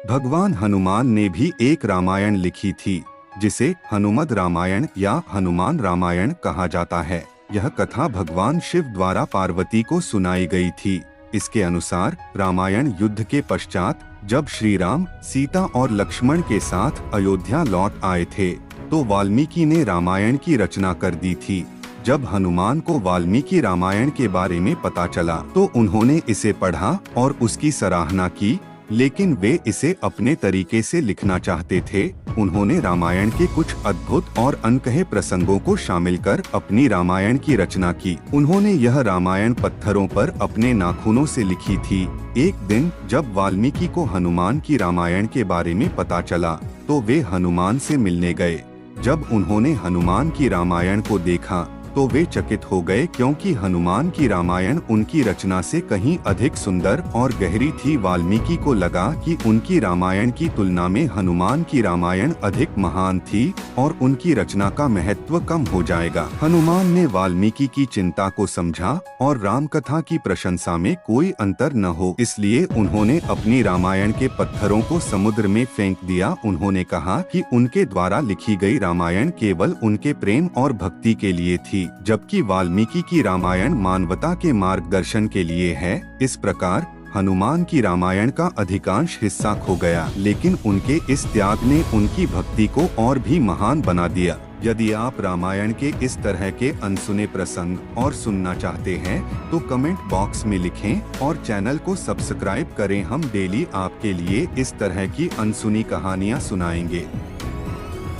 भगवान हनुमान ने भी एक रामायण लिखी थी, जिसे हनुमद रामायण या हनुमान रामायण कहा जाता है। यह कथा भगवान शिव द्वारा पार्वती को सुनाई गई थी। इसके अनुसार रामायण युद्ध के पश्चात जब श्री राम, सीता और लक्ष्मण के साथ अयोध्या लौट आए थे, तो वाल्मीकि ने रामायण की रचना कर दी थी। जब हनुमान को वाल्मीकि रामायण के बारे में पता चला, तो उन्होंने इसे पढ़ा और उसकी सराहना की, लेकिन वे इसे अपने तरीके से लिखना चाहते थे। उन्होंने रामायण के कुछ अद्भुत और अनकहे प्रसंगों को शामिल कर अपनी रामायण की रचना की। उन्होंने यह रामायण पत्थरों पर अपने नाखूनों से लिखी थी। एक दिन जब वाल्मीकि को हनुमान की रामायण के बारे में पता चला, तो वे हनुमान से मिलने गए। जब उन्होंने हनुमान की रामायण को देखा, तो वे चकित हो गए, क्योंकि हनुमान की रामायण उनकी रचना से कहीं अधिक सुंदर और गहरी थी। वाल्मीकि को लगा कि उनकी रामायण की तुलना में हनुमान की रामायण अधिक महान थी और उनकी रचना का महत्व कम हो जाएगा। हनुमान ने वाल्मीकि की चिंता को समझा और राम कथा की प्रशंसा में कोई अंतर न हो, इसलिए उन्होंने अपनी रामायण के पत्थरों को समुद्र में फेंक दिया। उन्होंने कहा कि उनके द्वारा लिखी गई रामायण केवल उनके प्रेम और भक्ति के लिए थी, जबकि वाल्मीकि की रामायण मानवता के मार्गदर्शन के लिए है। इस प्रकार हनुमान की रामायण का अधिकांश हिस्सा खो गया, लेकिन उनके इस त्याग ने उनकी भक्ति को और भी महान बना दिया। यदि आप रामायण के इस तरह के अनसुने प्रसंग और सुनना चाहते हैं, तो कमेंट बॉक्स में लिखें और चैनल को सब्सक्राइब करें। हम डेली आपके लिए इस तरह की अनसुनी कहानियाँ सुनाएंगे।